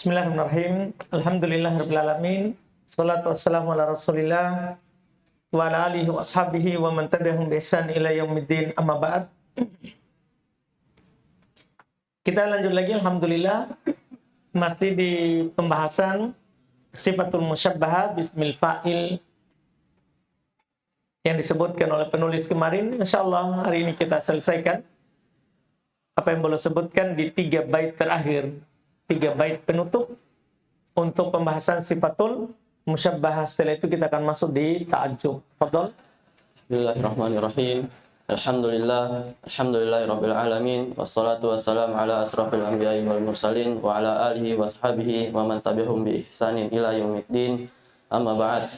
Bismillahirrahmanirrahim. Alhamdulillahirrahmanirrahim. Salatu wassalamu ala rasulillah wa ala alihi wa ashabihi wa man tabi'ahum bi ihsan ila yaumiddin, amma ba'd. Kita lanjut lagi, alhamdulillah, masih di pembahasan sifatul musyabbahah bismil fa'il yang disebutkan oleh penulis kemarin. Insyaallah hari ini kita selesaikan apa yang belum sebutkan di 3 bait terakhir, 3 bait penutup untuk pembahasan sifatul musyabbahah. Setelah itu kita akan masuk di ta'ajjub. Fadhal. Bismillahirrahmanirrahim. Alhamdulillahirabbil alamin, wassalatu wassalamu ala asrofil anbiya'i wal mursalin wa ala alihi washabihi wa man tabi'ahum bi ihsanin ila yaumiddin, amma ba'd.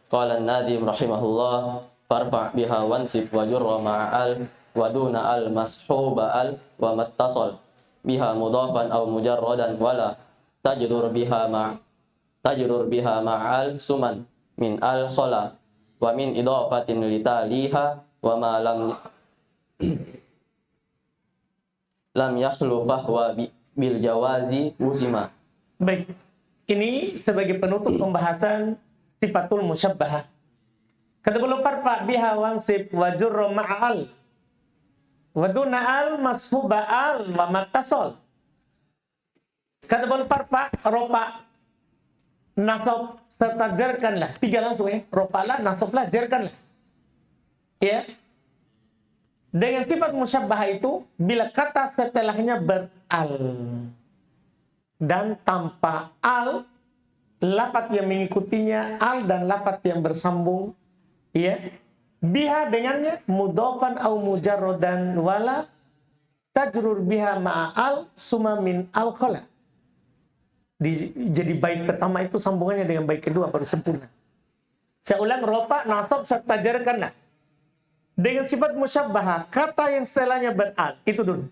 Qala an-nadim rahimahullah, farfa' biha wansib wa jurra ma'al wa duna al mashuba al wa mattasal biha mudhafan aw mujarradan wala tajrur biha ma'al suman min al khala wa min idafatin litaliha wa ma lam yakhlu bahwa bil jawazi uzima. Baik, ini sebagai penutup pembahasan sifatul musyabbahah. Kata beliau, farfa biha wansib wa jurra ma'al wa duna al mashuba al wa mattasal. Kata beliau, farfa, ropa, nasab serta jarkanlah. 3 langsung ya. Ropalah, nasablah, jarkanlah. Ya. Dengan sifat musyabbahah itu bila kata setelahnya beral dan tanpa al, lafaz yang mengikutinya al dan lafaz yang bersambung, ya, biha dengannya mudhafan au mujarradan wala tajrur biha ma'al summa min al khala. Jadi bait pertama itu sambungannya dengan bait kedua baru sempurna. Saya ulang, ropa, nasab serta jarkanlah. Dengan sifat musyabbahah, kata yang setelahnya beral, itu dulu.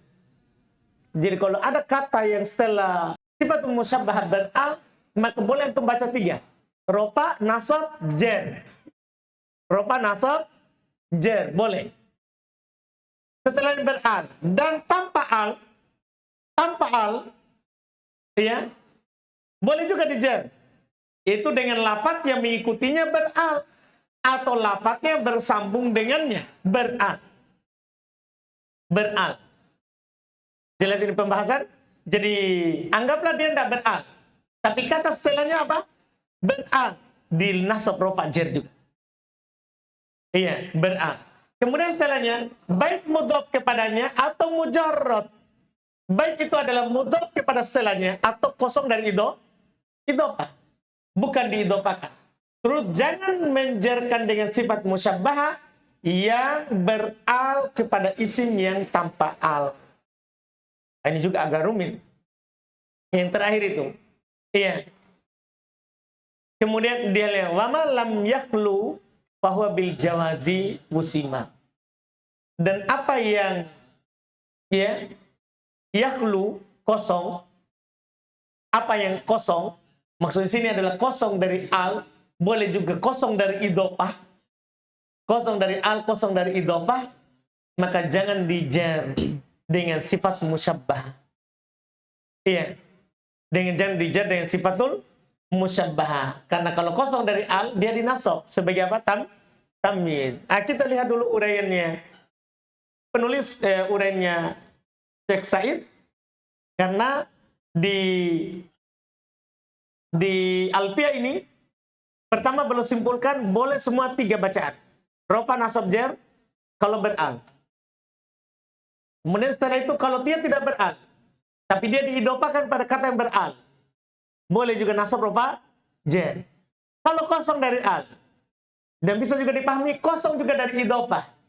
Jadi kalau ada kata yang setelah sifat musyabbahah beral, maka boleh untuk baca 3. Ropa, nasab, jar. Ropa, nasab, jar, boleh. Setelah beral dan tanpa al, ya, boleh juga dijar. Itu dengan lafaz yang mengikutinya beral atau lafaznya bersambung dengannya beral. Jelas ini pembahasan. Jadi anggaplah dia tidak beral, tapi kata setelahnya apa? Beral. Di nasab rofa jar juga. Iya, beral. Kemudian setelahnya baik mudhaf kepadanya atau mujarrad. Baik itu adalah mudhaf kepada setelahnya atau kosong dari idhofah. Bukan diidhofakan. Terus jangan menjarkan dengan sifat musyabbahah yang beral kepada isim yang tanpa al. Ini juga agak rumit. Yang terakhir itu. Iya. Kemudian dia lihat wama lam yakhlu bahwa bil jawazi musima. Dan apa yang ya yakhlu kosong, apa yang kosong, maksud sini adalah kosong dari al, boleh juga kosong dari idhofah. Kosong dari al, kosong dari idhofah, maka jangan dijar dengan sifat musyabbah. Iya. Jangan dijar dengan sifatul musyabbah. Karena kalau kosong dari al, dia dinasab sebagai apa? Tamyiz. Kita lihat dulu uraiannya. Penulis uraiannya Syekh Said, karena di Alfiyah ini pertama belum simpulkan boleh semua 3 bacaan. Rofa, nasab, jar kalau beral. Kemudian setelah itu kalau dia tidak beral, tapi dia diidhofakan pada kata yang beral, boleh juga nasab, rofa, jar. Kalau kosong dari al, dan bisa juga dipahami kosong juga dari idhofah.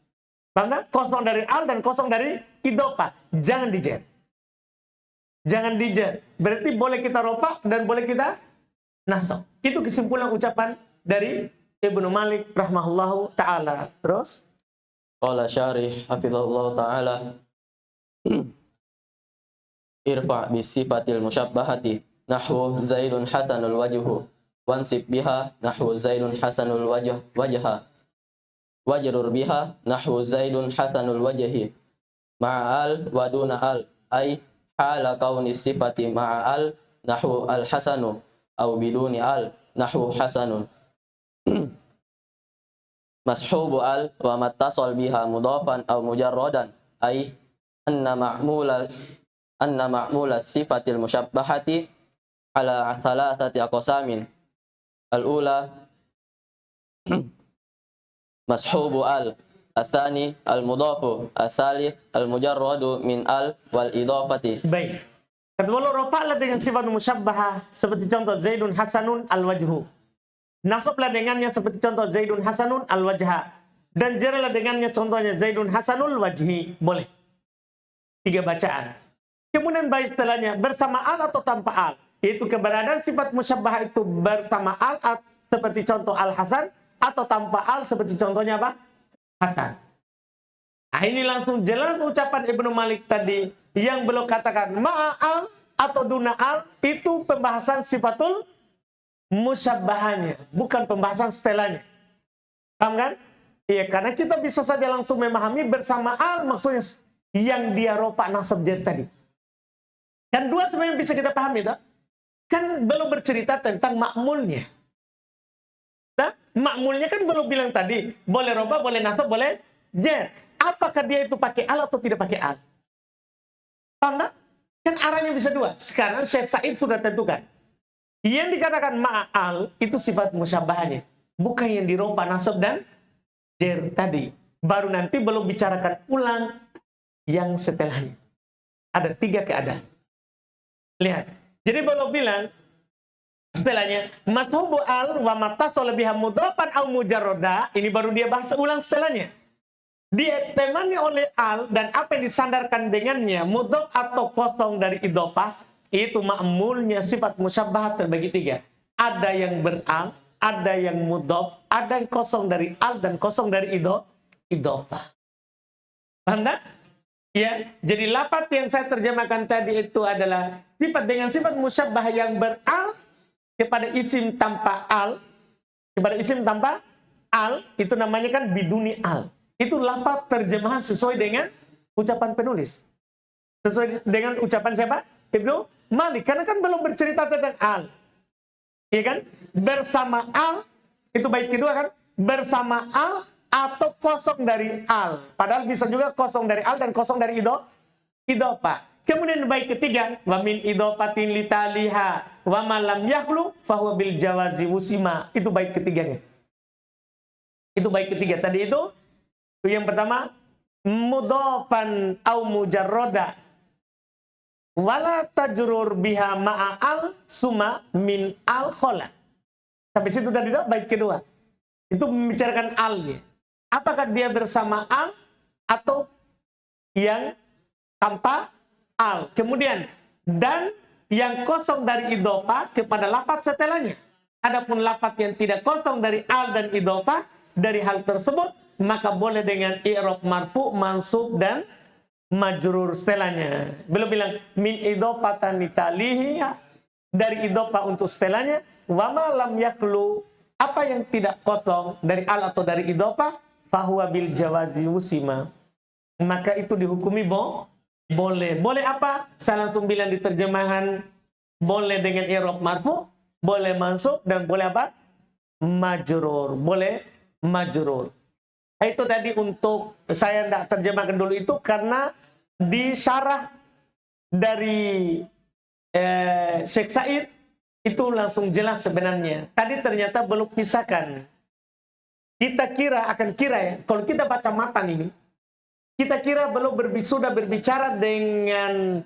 Bangga, kosong dari al dan kosong dari idhofah. Jangan dijar. Jangan dijar. Berarti boleh kita rofa dan boleh kita nasab. Itu kesimpulan ucapan dari Ibnu Malik rahimahullahu ta'ala. Terus Qala syarih hafizahullah ta'ala, irfa' bisifatil musyabbahati nahwu zaidun hasanul wajhu wansib biha nahwu zaidun hasanul wajha wajrur biha nahwu zaidun hasanul wajhi ma'al wa duna al ay hala kauni sifati ma'al nahu al-hasanu au biduni al nahu hasanun. Mashubu al wa mattasal biha mudhafan au mujarradan ay anna ma'mula sifatil musyabbahati ala thalathati aqsamin. Al-ula mashubu al, al-thani al-mudhafu, al-thalith al-mujarradu min al wal idhafati. Baik. Kedua, rofa'lah dengan sifat musyabbahah seperti contoh Zaidun Hasanun al-wajhu. Nasablah dengannya seperti contoh Zaidun Hasanun al-wajha. Dan jarlah dengannya contohnya Zaidun Hasanul wajhi. Boleh. 3 bacaan. Kemudian baik setelahnya bersama al atau tanpa al. Yaitu keberadaan sifat musyabbahah itu bersama al seperti contoh al-hasan, atau tanpa al seperti contohnya apa? Hasan. Nah, ini langsung jelas ucapan Ibnu Malik tadi yang belum katakan ma'al atau duna al, itu pembahasan sifatul musyabbahanya, bukan pembahasan setelahnya. Paham kan? Iya, karena kita bisa saja langsung memahami bersama al maksudnya yang dia rofa nasab jar tadi. Kan dua sebenarnya bisa kita pahami, tak? Kan belum bercerita tentang makmulnya. Nah, makmulnya kan belum bilang tadi, boleh rofa, boleh nasab, boleh jar. Apakah dia itu pakai al atau tidak pakai al? Paham tak? Kan arahnya bisa dua. Sekarang Syekh Said sudah tentukan. Yang dikatakan ma'al itu sifat musyabbahanya, bukan yang dirompa nasab dan jar tadi. Baru nanti belum bicarakan ulang yang setelahnya. Ada 3 keadaan. Lihat. Jadi belum bilang setelahnya mashubu al wa matasala biha mudhafan au mujarrada. Ini baru dia bahas ulang setelahnya. Dia temani oleh al dan apa yang disandarkan dengannya mudhaf atau kosong dari idhofah. Itu ma'mulnya sifat musyabbah terbagi 3. Ada yang beral, ada yang mudhaf, ada yang kosong dari al dan kosong dari idhofah. Paham tak? Ya, jadi lafaz yang saya terjemahkan tadi itu adalah sifat dengan sifat musyabbah yang beral kepada isim tanpa al. Kepada isim tanpa al, itu namanya kan biduni al. Itu lafaz terjemahan sesuai dengan ucapan penulis. Sesuai dengan ucapan siapa? Ibnu Malik, karena kan belum bercerita tentang al. Iya kan? Bersama al, itu bait kedua kan? Bersama al atau kosong dari al. Padahal bisa juga kosong dari al dan kosong dari idhofah. Kemudian bait ketiga, wa min idhofatin litaliha wa ma lam yakhlu fahuwa bil jawazi wusima. Itu bait ketiganya. Itu bait ketiga. Tadi itu yang pertama mudhafan au mujarrada wala tajrur biha ma'a al suma min al khola. Sampai situ tadi itu bait kedua. Itu membicarakan alnya. Apakah dia bersama al atau yang tanpa al. Kemudian dan yang kosong dari idhofah kepada lafaz setelahnya. Adapun lafaz yang tidak kosong dari al dan idhofah dari hal tersebut, maka boleh dengan i'rab marfu, mansub dan majrur setelahnya. Belum bilang min idhofatan litalihi, dari idhofah untuk setelahnya, wa ma lam yaklu, apa yang tidak kosong dari al atau dari idhofah, fahuwa bil jawazi wusima, maka itu dihukumi boleh. Boleh apa? Saya langsung bilang di terjemahan, boleh dengan i'rab marfu, boleh mansub, dan boleh apa? Majrur. Boleh majrur. Itu tadi untuk saya tidak terjemahkan dulu itu karena di syarah dari Syekh Said itu langsung jelas sebenarnya. Tadi ternyata belum pisahkan. Kita kira ya, kalau kita baca matan ini, kita kira belum sudah berbicara dengan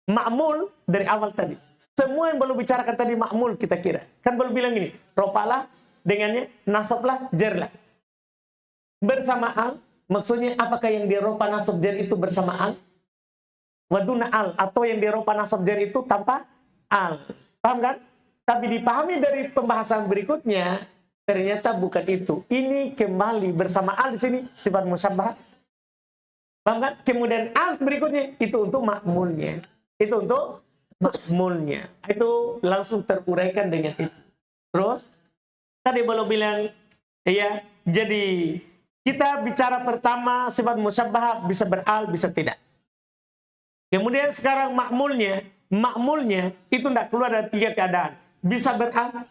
ma'mul dari awal tadi. Semua yang belum bicarakan tadi ma'mul kita kira. Kan belum bilang ini, ropalah dengannya, nasablah, jarlah. Bersamaan, maksudnya apakah yang diropa nasab jar itu bersamaan? Waduna al, atau yang diropa nasab jar itu tanpa al. Paham kan? Tapi dipahami dari pembahasan berikutnya, ternyata bukan itu. Ini kembali bersama al di sini, sifat musyabbah. Paham kan? Kemudian al berikutnya, itu untuk makmulnya. Itu untuk makmulnya. Itu langsung teruraikan dengan itu. Terus, tadi belum bilang, ya, jadi kita bicara pertama sifat musyabbah bisa beral, bisa tidak. Kemudian sekarang makmulnya makmulnya itu tidak keluar dari 3 keadaan. Bisa beral,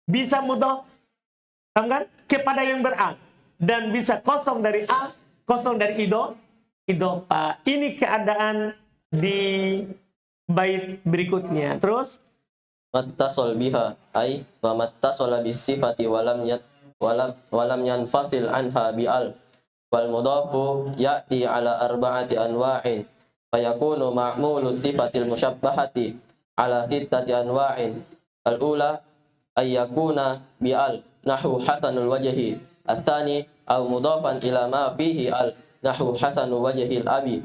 bisa mudhof, kan? Kepada yang beral, dan bisa kosong dari al, kosong dari idhofah. Ini keadaan di bait berikutnya. Terus mattasal biha ay wa mattasala bis sifati walam yanfasil anha bi al wal mudafu ya'ti ala arba'ati anwa'in fayakunu ma'mulu sifatil musyabbahati ala sittati anwa'in al ula ay yakuna bi al nahu hasanul wajhi atsani aw mudafan ila ma fihi al nahu hasanul wajhi al abi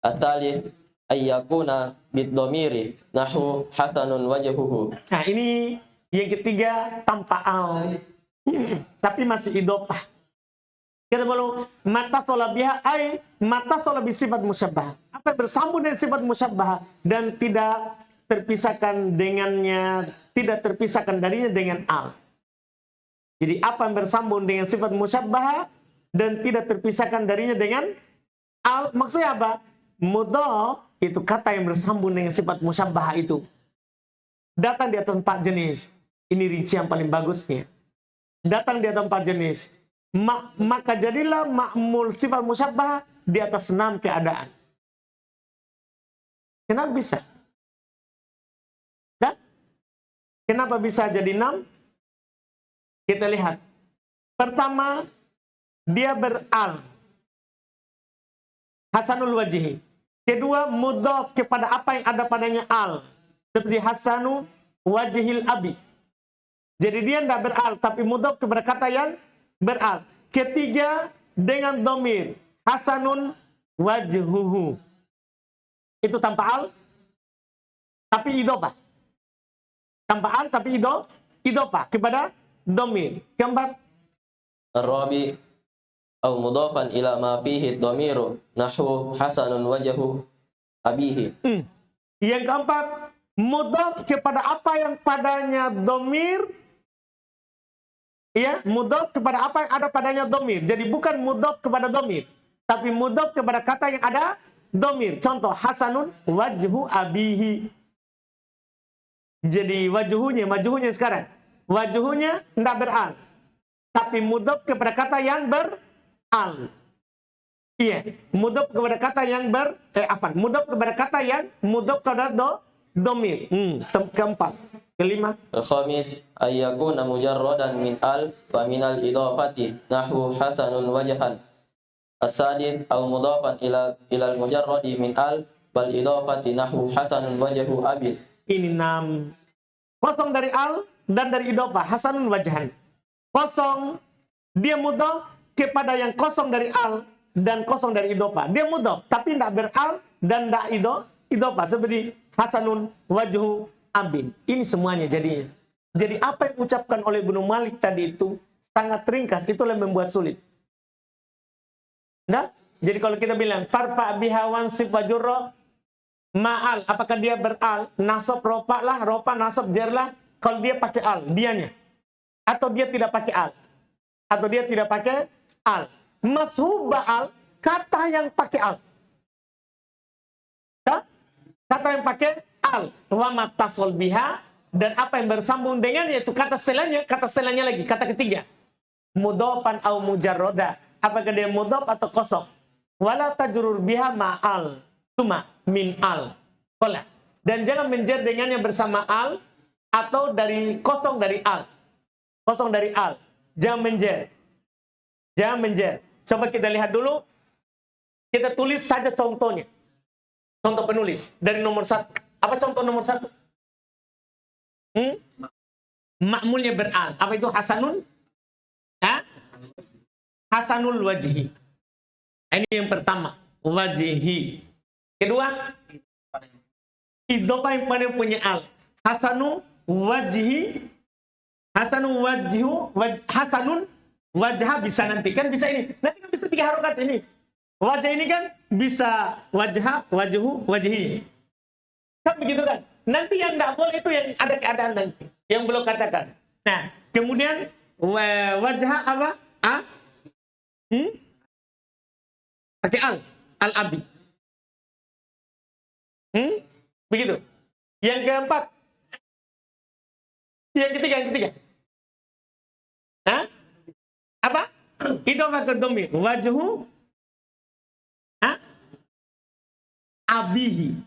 atsalits ay yakuna bid dhamiri nahu hasanun wajhuhu. nah ini yang ketiga tanpa al. Tapi masih idhofah. Kita belum mattasala biha ay mattasala bi sifat musyabbah. Apa yang bersambung dengan sifat musyabbah dan tidak terpisahkan dengannya, tidak terpisahkan darinya dengan al. Jadi apa yang bersambung dengan sifat musyabbah dan tidak terpisahkan darinya dengan al, maksudnya apa? Mudhaf itu kata yang bersambung dengan sifat musyabbah itu datang di atas 4 jenis. Ini rincian paling bagusnya. Datang di atas 4 jenis. Maka jadilah ma'mul sifat musyabbah di atas 6 keadaan. Kenapa bisa? Dan kenapa bisa jadi 6? Kita lihat. Pertama, dia beral. Hasanul wajhi. Kedua, mudhaf kepada apa yang ada padanya al. Seperti hasanu wajhil abi. Jadi dia tidak beral, tapi mudhaf kepada kata yang beral. Ketiga, dengan dhamir. Hasanun wajhuhu. Itu tanpa al, tapi idhofah. Tanpa al, tapi idhofah kepada dhamir. Keempat, Ar-rabi au mudafan ila ma fihi dhamiru nahwu hasanun wajhu abihi. Yang keempat, mudhaf kepada apa yang padanya dhamir. Ya, mudhaf kepada apa yang ada padanya dhamir. Jadi bukan mudhaf kepada dhamir, tapi mudhaf kepada kata yang ada dhamir. Contoh, hasanun wajhu abihi. Jadi wajhunya sekarang. Wajhunya tidak beral, tapi mudhaf kepada kata yang beral. Iya, mudhaf kepada kata yang mudhaf kepada kata yang mudhaf kepada dhamir. Keempat. Kelima, Al-khamis ayyakuna mujarradan min al wa min al idafati nahwu hasanun wajhan. As-sadis au mudafan ila al mujarradi min al wal idafati nahwu hasanun wajhu abil. ini 6. Kosong dari al dan dari idhofah, hasanun wajhan. Kosong, dia mudhaf kepada yang kosong dari al dan kosong dari idhofah. Dia mudhaf tapi tidak beral dan tidak idhofah, seperti hasanun wajhu abin. Ini semuanya jadinya. Jadi apa yang ucapkan oleh Ibnu Malik tadi itu sangat ringkas, itulah yang membuat sulit. Nah, jadi kalau kita bilang farfa biha wansib wajurra ma'al, apakah dia beral? Nasab ropa lah, ropa nasab jer lah. Kalau dia pakai al, dianya. Atau dia tidak pakai al. Atau dia tidak pakai al. Mashub ba'al, kata yang pakai al. Kata yang pakai al. Wa mattasal biha, dan apa yang bersambung dengannya itu kata setelahnya lagi, kata ketiga. Mudhafan au mujarroda. Apakah dia mudhaf atau kosong? Wala tajrur biha ma'al. Cuma min al. Kola. Dan jangan menjer dengannya bersama al atau dari kosong dari al. Kosong dari al. Jangan menjer. Jangan menjer. Coba kita lihat dulu. Kita tulis saja contohnya. Contoh penulis dari nomor 1. Apa contoh nomor 1? Ma'mulnya beral. Apa itu hasanun? Hasanul wajhi. Ini yang pertama. Wajhi. Kedua, idhofah yang pada punya al. Hasanu wajhi. Hasanun wajhu. Hasanun wajha bisa nanti. Kan bisa ini. Nanti kan bisa 3 harokat ini. Wajah ini kan bisa wajha, wajhu, wajhi. Kan begitu kan? Nanti yang tidak boleh itu yang ada keadaan nanti. Yang belum katakan. Nah, kemudian wajha apa? Pakai al. Al-abi. Begitu. Yang keempat. Yang ketiga. Hah? Apa? Idhofah ke dhamir. Wajhu abihi.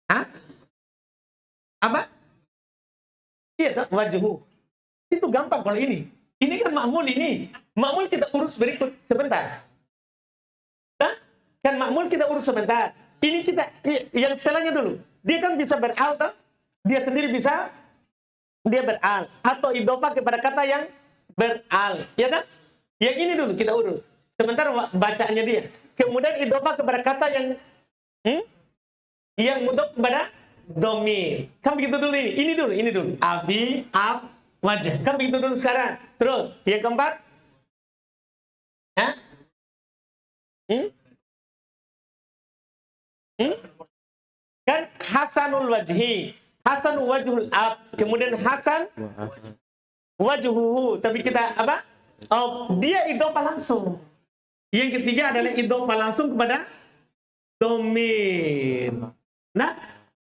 Hah? Apa? Iya, wajhu. Itu gampang kalau ini. Ini kan ma'mul ini. Ma'mul kita urus berikut sebentar. Nah, kan ma'mul kita urus sebentar. Ini kita yang setelahnya dulu. Dia kan bisa beral toh? Dia sendiri bisa dia beral atau idhofah kepada kata yang beral, ya kan? Yang ini dulu kita urus. Sebentar bacaannya dia. Kemudian idhofah kepada kata yang mudhof kepada dhamir. Kan begitu dulu ini. Ini dulu. Abi, ab, wajah. Kan begitu dulu sekarang. Terus yang keempat. Hah? Kan hasanul wajhi, hasan wajhul ab, kemudian hasan wajhuhu. Tapi kita apa? Oh, dia idhofah langsung. Yang ketiga adalah idhofah langsung kepada dhamir. Nah,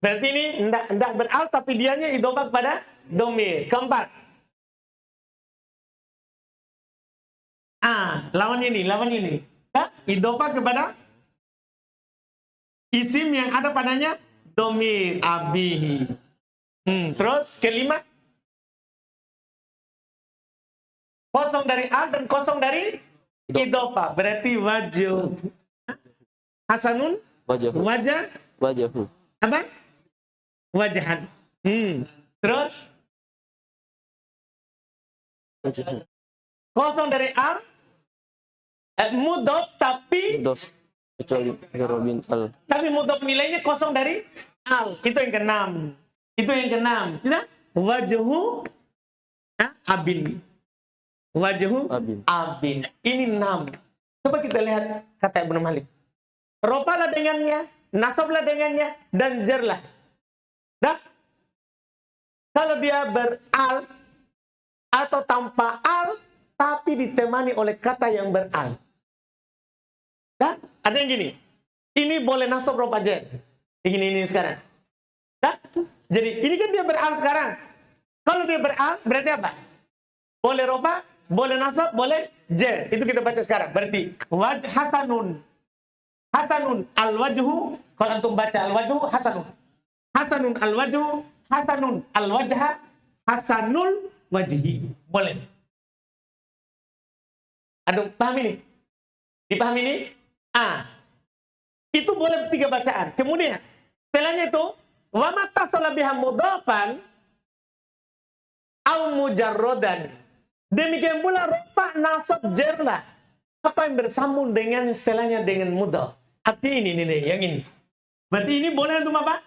berarti ini enggak beral tapi dianya idhofah kepada dhamir. Keempat. Lawannya ini. Nah, idhofah kepada isim yang ada padanya dhamir abihi. Terus kelima, kosong dari al dan kosong dari idhofah. Berarti wajh hasanun wajhu. Apa? Wajahan. Terus kosong dari al, mudhof tapi kecuali Robin al. Tapi mudhof nilainya kosong dari al. Itu yang keenam. Tidak? Wajhu abin. Wajhu abin. Ini 6. Coba kita lihat kata Ibnu Malik. Rofalah dengannya, nasablah dengannya, dan jerlah. Dah? Kalau dia beral atau tanpa al, tapi ditemani oleh kata yang beral. Dah? Ada yang gini. Ini boleh nasab rofa jer. Ini sekarang. Dah? Jadi ini kan dia beral sekarang. Kalau dia beral berarti apa? Boleh rofa, boleh nasab, boleh jer. Itu kita baca sekarang. Berarti hasanun. Hasanun al-wajhu. Kalau antum baca al-wajhu hasanun. Hasanun al-wajhu, hasanun al-wajha, hasanul wajhi. Boleh. Aduh, paham ini? Dipahami ini? Itu boleh 3 bacaan. Kemudian setelahnya itu wa matasala biha mudhafan au mujarrodan. Demikian pula rofa nasab jerlah. Apa yang bersambung dengan setelahnya dengan mudhaf. Arti ini yang ini. Berarti ini boleh untuk apa?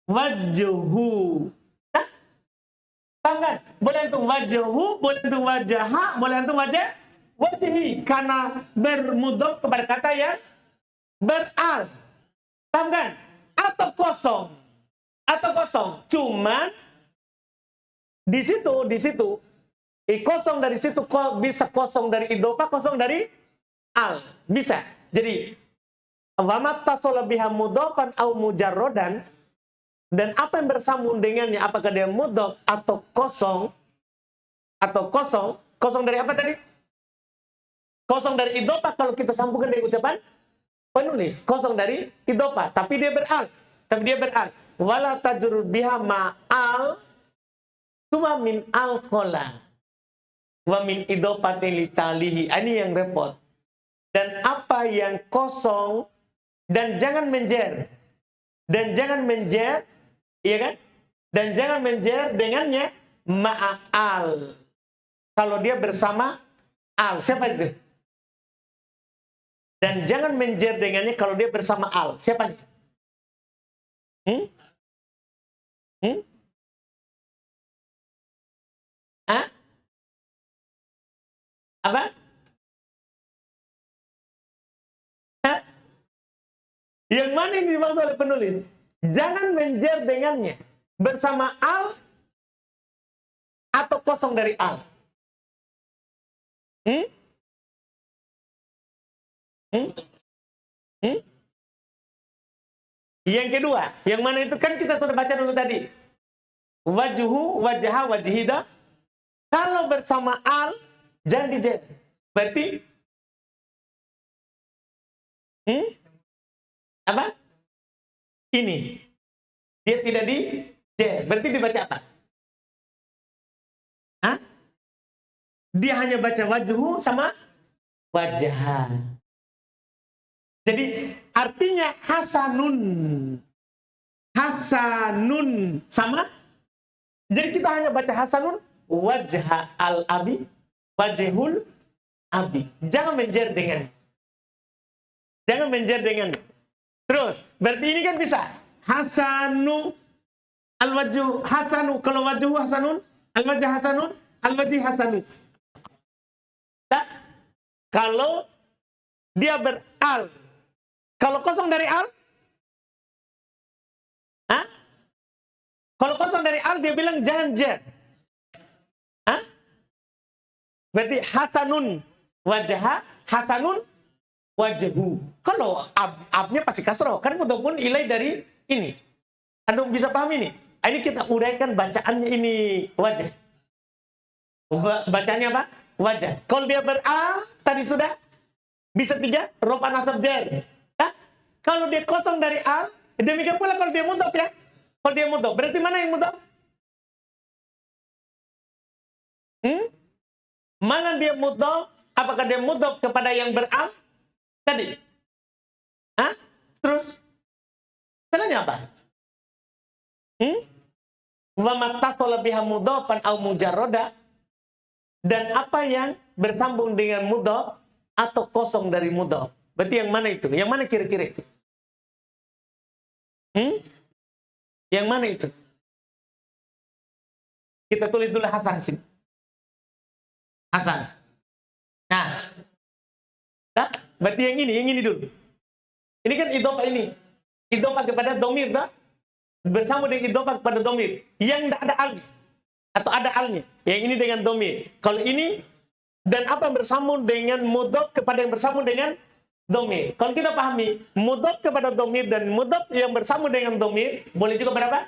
Wajhu. Paham kan? Boleh untuk wajhu, boleh untuk wajaha, boleh untuk wajhi. Karena bermudhaf kepada kata yang beral. Paham kan? Atau kosong. Cuman di situ kosong dari situ bisa kosong dari idhofah, kosong dari al. Bisa. Jadi wa matasala biha mudhafan au mujarrodan, dan apa yang bersambung dengannya, apakah dia mudhaf atau kosong dari apa tadi? Kosong dari idhofah kalau kita sambungkan dengan ucapan penulis. Kosong dari idhofah, tapi dia beral. Wala tajrur biha ma'al suma min al-qola wa min idhofatin litalihi. Ini yang repot. Dan apa yang kosong dan jangan menjer. Iya kan? Dan jangan menjer dengannya ma'al. Kalau dia bersama al. Siapa itu? Dan jangan menjer dengannya kalau dia bersama al. Siapa itu? Apa? Yang mana yang dimaksud oleh penulis? Jangan menjer dengannya bersama al atau kosong dari al. Yang kedua, yang mana itu kan kita sudah baca dulu tadi. Wajuhu, wajaha, wajihida. Kalau bersama al, jangan dijer. Berarti, apa? Ini. Dia tidak dijer. Berarti dibaca apa? Hah? Dia hanya baca wajuhu sama wajaha. Jadi artinya hasanun. Hasanun sama. Jadi kita hanya baca hasanun wajha al-abi, wajhul abi. Jangan menjer dengan. Jangan menjer dengan. Terus, berarti ini kan bisa. Hasanu al-wajhu hasanu. Kalau wajhu hasanun, al-wajh hasanun, al-wajhi hasanun. Nah, kalau dia beral. Kalau kosong dari al? Hah? Kalau kosong dari al, dia bilang jangan jer. Hah? Berarti hasanun wajah, hasanun wajhu. Kalau abnya pasti kasroh. Kan mudhofun ilai dari ini. Anda bisa paham ini? Ini kita uraikan bacaannya ini wajah. Bacanya apa? Wajah. Kalau dia beral, tadi sudah bisa 3, rofa nasab jer. Kalau dia kosong dari al, demikian pula kalau dia mudhof ya. Kalau dia mudhof, berarti mana yang mudhof? Mana dia mudhof? Apakah dia mudhof kepada yang beral? Tadi. Hah? Terus? Setelahnya apa? Wa mattasola biha mudhofan au mujarroda. Dan apa yang bersambung dengan mudhof atau kosong dari mudhof. Berarti yang mana itu? Yang mana kira-kira itu? Yang mana itu? Kita tulis dulu Hasan sini. Hasan. Nah, berarti yang ini dulu. Ini kan idhofah ini. Idhofah kepada domir, tak? Bersama dengan idhofah kepada domir. Yang tidak ada alnya. Atau ada alnya. Yang ini dengan domir. Kalau ini, dan apa yang bersambung dengan mudhof kepada yang bersambung dengan domir. Kalau kita pahami, mudhof kepada domir dan mudhof yang bersambung dengan domir, boleh juga berapa?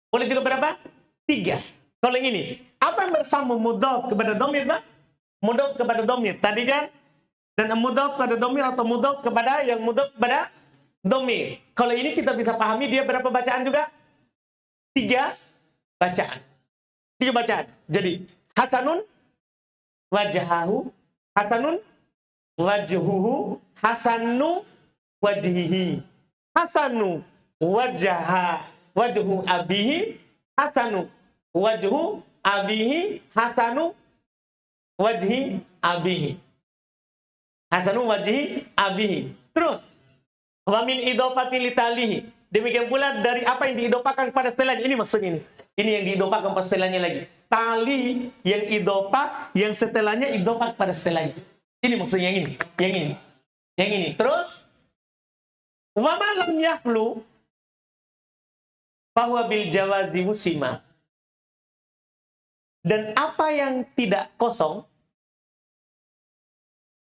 Boleh juga berapa? 3. Kalau yang ini, apa yang bersambung mudhof kepada domir, tak? Mudhof kepada domir. Tadi kan, dan mudhof kepada domir atau mudhof kepada yang mudhof kepada domir. Kalau ini kita bisa pahami, dia berapa bacaan juga? 3 bacaan. 3 bacaan. Jadi, hasanun wajahahu, hasanun wajhuhu, hasanu wajhihi, hasanu wajaha, wajhu abihi, hasanu wajhu abihi, hasanu wajhi abihi, hasanu wajhi abihi. Terus wa min idhofati litalihi. Demikian pula dari apa yang diidhofakan pada setelahnya. Ini maksudnya ini. Ini yang diidhofakan pada setelahnya lagi. Tali yang idhofah, yang setelahnya idhofah pada setelahnya. Ini maksudnya yang ini, yang ini, yang ini. Terus, wa ma lam yahlu bahwa bil jawazi musima. Dan apa yang tidak kosong,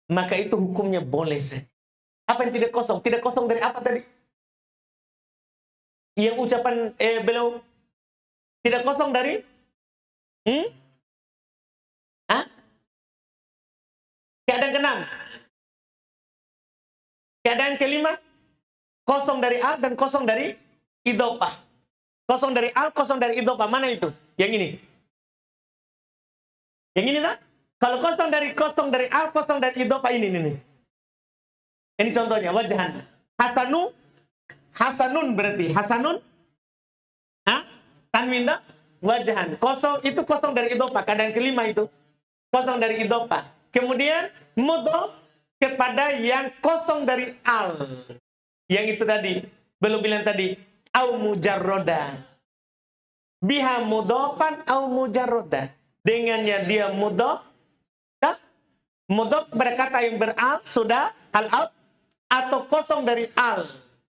maka itu hukumnya boleh saja. Apa yang tidak kosong? Tidak kosong dari apa tadi? Yang ucapan beliau tidak kosong dari? Keadaan ke-6. Keadaan ke-5, kosong dari al dan kosong dari idhofah. Kosong dari al, kosong dari idhofah. Mana itu? Yang ini. Yang ini tak? Kalau kosong dari al, kosong dari idhofah ini. Ini contohnya, wajahan. Hasanun berarti. Hasanun. Tanwin tak? Wajahan. Kosong, itu kosong dari idhofah. Keadaan ke-5 itu. Kosong dari idhofah. Kemudian mudhof kepada yang kosong dari al. Yang itu tadi, belum bilang tadi, au mujarroda. Biha mudhofan au mujarroda. Dengannya dia mudhof, mudhof kepada kata yang beral, sudah, al-al, atau kosong dari al.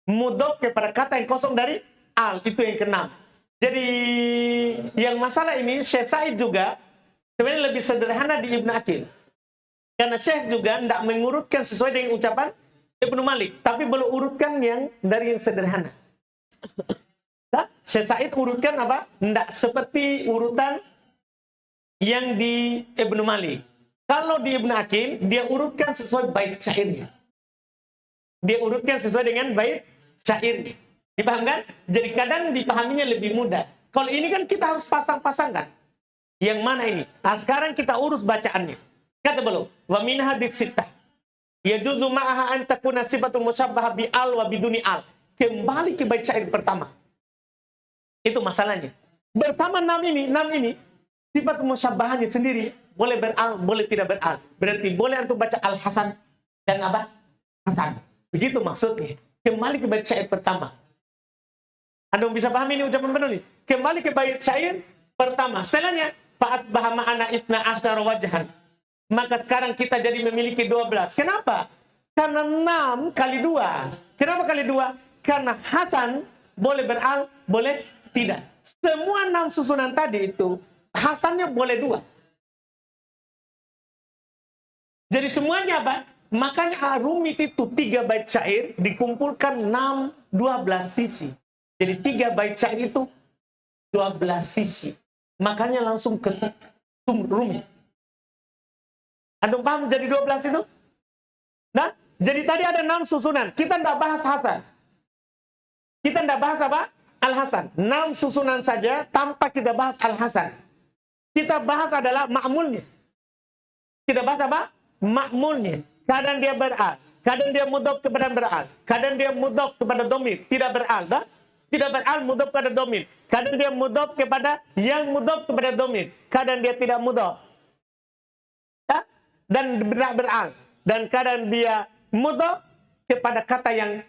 Mudhof kepada kata yang kosong dari al. Itu yang ke-6. Jadi, yang masalah ini, Syekh Said juga, sebenarnya lebih sederhana di Ibn Aqil. Karena Syekh juga tidak mengurutkan sesuai dengan ucapan Ibnu Malik, tapi belum urutkan yang dari yang sederhana. Nah, Syekh Said urutkan apa? Tidak seperti urutan yang di Ibnu Malik. Kalau di Ibnu Aqil, dia urutkan sesuai bait syairnya. Dia urutkan sesuai dengan bait syairnya. Dipahamkan? Jadi kadang dipahaminya lebih mudah. Kalau ini kan kita harus pasang-pasangkan. Yang mana ini? Nah, sekarang kita urus bacaannya. Kata beliau, wa min hadis sittah yajuzu ma'aha an takuna sifatul musyabbah bi al wa biduni al. Kembali ke bait syair pertama. Itu masalahnya. Bersama enam ini sifat musyabbahnya sendiri boleh beral, boleh tidak beral. Berarti boleh antum baca al hasan dan apa? Hasan. Begitu maksudnya. Kembali ke bait syair pertama. Antum bisa pahami ini ucapan penulis. Kembali ke bait syair pertama. Setelahnya fa'asbaha ma'ana itna asyara wajhan. Maka sekarang kita jadi memiliki 12. Kenapa? Karena 6 kali 2. Kenapa kali 2? Karena Hasan boleh beral, boleh tidak. Semua 6 susunan tadi itu, Hasannya boleh 2. Jadi semuanya apa? Makanya rumit itu 3 bait syair dikumpulkan 12 sisi. Jadi 3 bait syair itu 12 sisi. Makanya langsung ke rumit. Antum paham jadi 12 itu? Nah, jadi tadi ada 6 susunan. Kita tidak bahas Hasan. Kita tidak bahas apa? Al-Hasan. 6 susunan saja tanpa kita bahas Al-Hasan. Kita bahas adalah ma'mulnya. Kita bahas apa? Ma'mulnya. Kadang dia beral. Kadang dia mudhof kepada beral. Kadang dia mudhof kepada domir. Tidak beral. Dah? Tidak beral, mudhof kepada domir. Kadang dia mudhof kepada yang mudhof kepada domir. Kadang dia tidak mudhof. Dan beral. Dan kadang dia mudhof kepada kata yang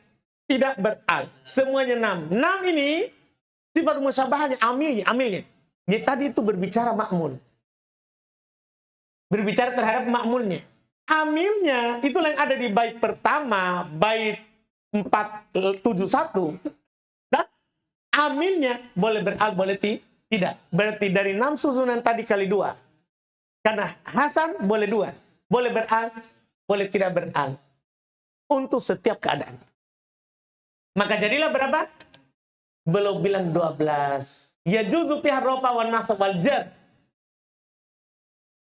tidak beral. Semuanya 6. 6 ini sifat musyabahahnya amilnya. Jadi tadi itu berbicara makmul. Berbicara terhadap makmulnya. Amilnya itulah yang ada di bait pertama, bait 471. Dan amilnya boleh beral, boleh tidak. Berarti dari 6 susunan tadi kali 2. Karena Hasan boleh 2. Boleh beral, boleh tidak beral. Untuk setiap keadaan. Maka jadilah berapa? Belum bilang 12. Ya juzu pihak rofa wan nasab wal jar.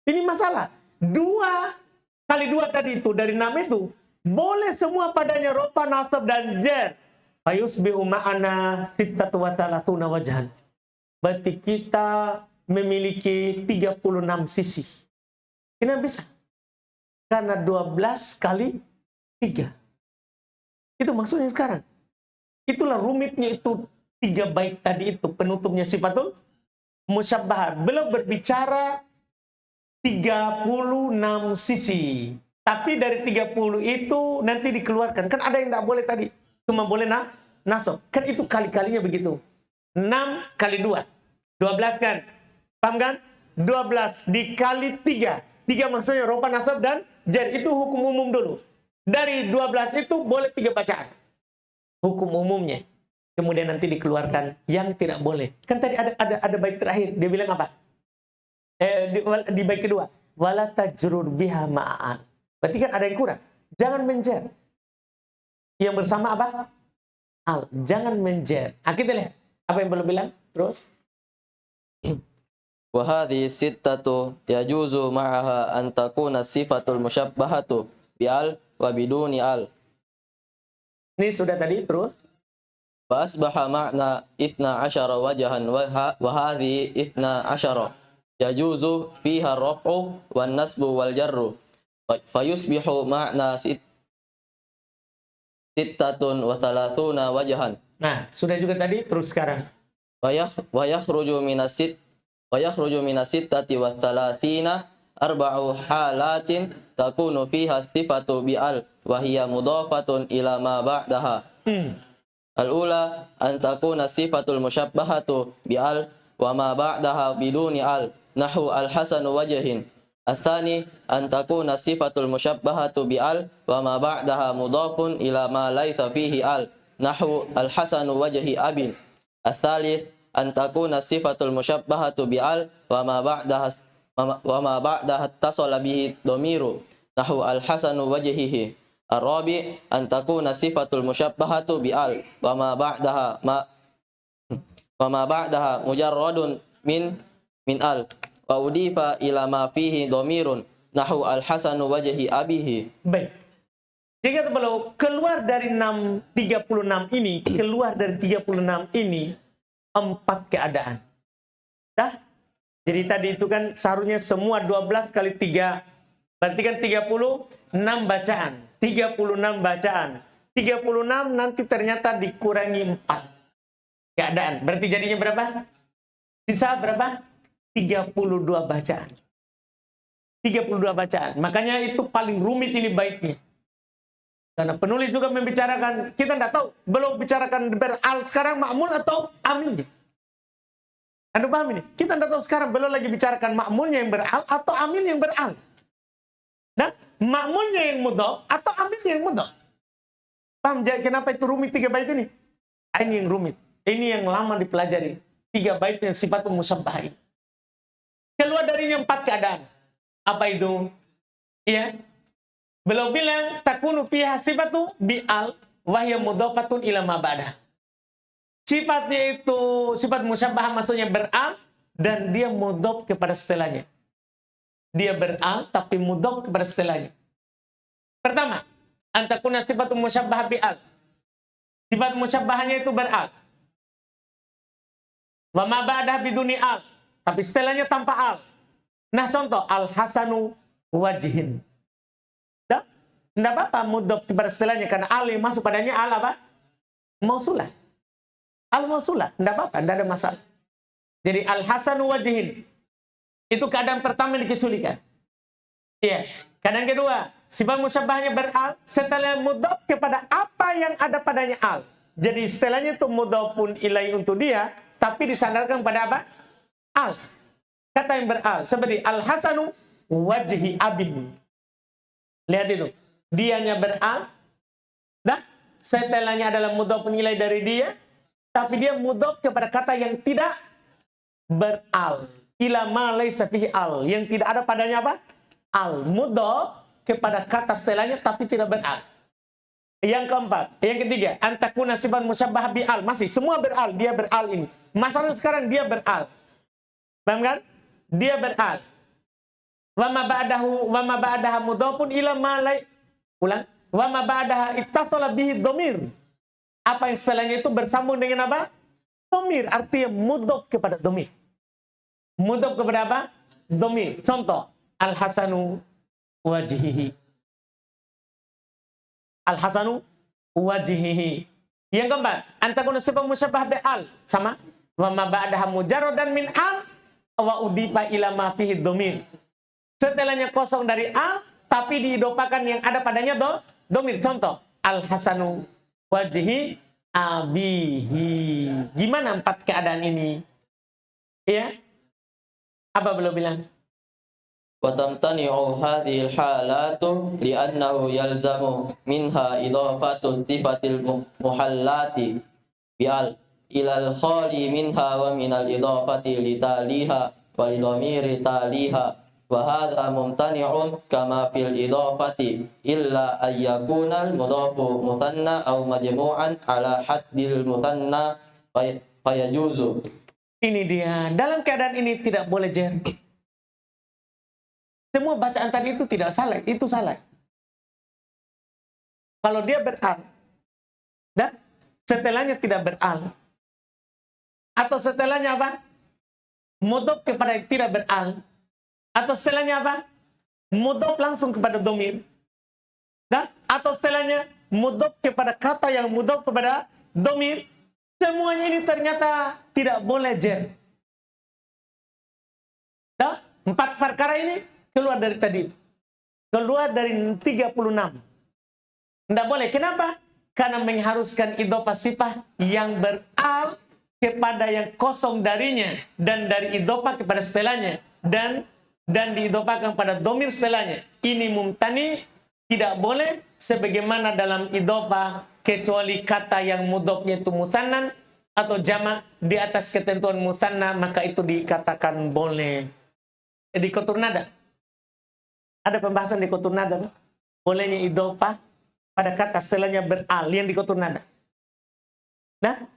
Ini masalah. 2 kali 2 tadi itu, dari 6 itu, boleh semua padanya rofa, nasab, dan jar. Fayusbi'u ma'ana sittatu wa thalathuna wajhan. Berarti kita memiliki 36 sisi. Kenapa bisa? Karena 12 kali 3. Itu maksudnya sekarang. Itulah rumitnya itu 3 bait tadi itu. Penutupnya sifatul musyabbah. Belum berbicara 36 sisi. Tapi dari 30 itu nanti dikeluarkan. Kan ada yang tidak boleh tadi. Cuma boleh nasab. Kan itu kali-kalinya begitu. 6 kali 2. 12 kan? Paham kan? 12 dikali 3. 3 maksudnya rofa, nasab, dan jar. Itu hukum umum dulu. Dari 12 itu boleh 3 bacaan. Hukum umumnya. Kemudian nanti dikeluarkan yang tidak boleh. Kan tadi ada bait terakhir. Dia bilang apa? Di bait kedua. Wala tajrur biha ma'an. Berarti kan ada yang kurang. Jangan menjer. Yang bersama apa? Al. Jangan menjer. Nah, kita lihat. Apa yang belum bilang? Terus. Wa hadhihi sittatu yajuzu ma'aha an takuna sifatul musyabbahatu bi al wa biduni al. Ini sudah tadi, terus. Fa asbaha ma'na 12 wajhan wa hadhihi 12 yajuzu fiha raf'u wan nasbu wal jarru. Fa yusbihu ma'na sittatun wa thalathuna wajhan. Nah, sudah juga tadi, terus sekarang. Wa yakhruju minas sittati wa thalathina arba'u halatin takunu fiha sifatu bi'al wa hiya mudafatun ila ma ba'daha. Al-ula an takuna sifatul musyabbahatu bi'al wa ma ba'daha biduni al nahu al-hasanu wajhin. Al-thani an takuna sifatul musyabbahatu bi'al wa ma ba'daha mudafun ila ma laysa fihi al nahu al-hasanu wajhi abin. Al-thalith an takuna sifatul musyabbahatu bi'al wa ma ba'daha tasala bihi domiru nahu al-hasanu wajhihi. Ar-rabi an takuna sifatul musyabbahatu bi al wa ma ba'daha mujarradun min al wa udifa ila ma fihi dhamirun nahu al-hasanu wajhi abihi. Baik. Jika kalau keluar dari 36 ini, keluar dari 36 ini 4 keadaan. Dah? Jadi tadi itu kan seharusnya semua 12 kali 3. Berarti kan 36 bacaan. 36 bacaan. 36 nanti ternyata dikurangi 4 keadaan. Berarti jadinya berapa? Sisa berapa? 32 bacaan. 32 bacaan. Makanya itu paling rumit ini baiknya. Karena penulis juga membicarakan, kita tidak tahu, belum bicarakan beral sekarang makmul atau amilnya. Anda paham ini? Kita tidak tahu sekarang belum lagi bicarakan makmulnya yang beral atau amil yang beral. Dan makmulnya yang mudhaf atau amilnya yang mudhaf. Paham kenapa itu rumit 3 bait ini? Ini yang rumit. Ini yang lama dipelajari. 3 bait yang sifatun musyabbah ini. Keluar darinya 4 keadaan. Apa itu? Ya. Beliau bilang takunu fiha sifatu bi'al wa hiya mudhafatun ila ma ba'da. Sifatnya itu sifat musyabbah maksudnya beral dan dia mudhaf kepada setelahnya. Dia beral tapi mudhaf kepada setelahnya. Pertama, antakuna sifatu musyabbah bi'al. Sifat musyabbahnya itu beral. Wa ma ba'da biduni al. Tapi setelahnya tanpa al. Nah contoh, al-hasanu wajhin. Tidak apa-apa mudhaf kepada setelahnya karena al yang masuk padanya al apa? Mausulah. Al-mausulah. Tidak apa-apa, tidak ada masalah. Jadi al-hasanu wajhin. Itu keadaan pertama yang dikecualikan. Iya. Keadaan kedua, sifat musyabbahnya beral setelah mudhaf kepada apa yang ada padanya al. Jadi setelahnya itu mudhafun ilai untuk dia, tapi disandarkan pada apa? Al. Kata yang beral seperti al-hasanu wajhi abin. Lihat itu. Dianya beral. Dah. Setelahnya adalah mudhafun ilai dari dia, tapi dia mudhaf kepada kata yang tidak beral. Ila ma laysa fihi al, yang tidak ada padanya apa? Al. Mudhaf kepada kata setelahnya tapi tidak beral. Yang keempat, yang ketiga, antakuna sifat musyabbah bi al, masih semua beral, dia beral ini. Masalah sekarang dia beral. Paham kan? Dia beral. Wa ma ba'daha mudhafun ila ma lay. Ulang. Wa ma ba'daha ittasala bihi dhamir. Apa yang setelahnya itu bersambung dengan apa? Dhamir, artinya mudhaf kepada dhamir. Mudhaf kepada apa? Dhamir. Contoh, al-hasanu wajhihi. Al-hasanu wajhihi. Yang keempat, antakuna sifat musyabbah bi al, sama. Wa ma ba'daha mujarradan min al wa udifa ila ma fihi dhamir. Setelahnya kosong dari al tapi diidopakan yang ada padanya dhamir. Contoh, al-hasanu wajhi abihi. Gimana 4 keadaan ini? Ya. Apa belum bilang? Wa tamtani'u hadhil halatu li'annahu yalzamu minha idafatu sifatil muhallati bi'al ilal khali minha wa minal idafati litaliha wa lidhamiri taliha wa hadha mumtani'un kama fil idafati illa ayyakunal mudhafu muthanna aw majmu'an ala haddil muthanna fayajuzu. Ini dia. Dalam keadaan ini tidak boleh jer. Semua bacaan tadi itu tidak salah. Itu salah. Kalau dia beral. Dan setelahnya tidak beral. Atau setelahnya apa? Mudhaf kepada yang tidak beral. Atau setelahnya apa? Mudhaf langsung kepada dhamir. Dan atau setelahnya mudhaf kepada kata yang mudhaf kepada dhamir. Semuanya ini ternyata tidak boleh jer. Nah, 4 perkara ini keluar dari tadi. Keluar dari 36. Tidak boleh. Kenapa? Karena mengharuskan idhofah sifah yang beral kepada yang kosong darinya. Dan dari idhofah kepada setelahnya. Dan diidhofakan pada dhamir setelahnya. Ini mumtani, tidak boleh sebagaimana dalam idhofah kecuali kata yang mudhofnya itu musannan atau jamak di atas ketentuan musanna, maka itu dikatakan boleh. Di kotur nada ada pembahasan di kotur nada bolehnya idhofah pada kata setelahnya beral yang di kotor nada. Nah,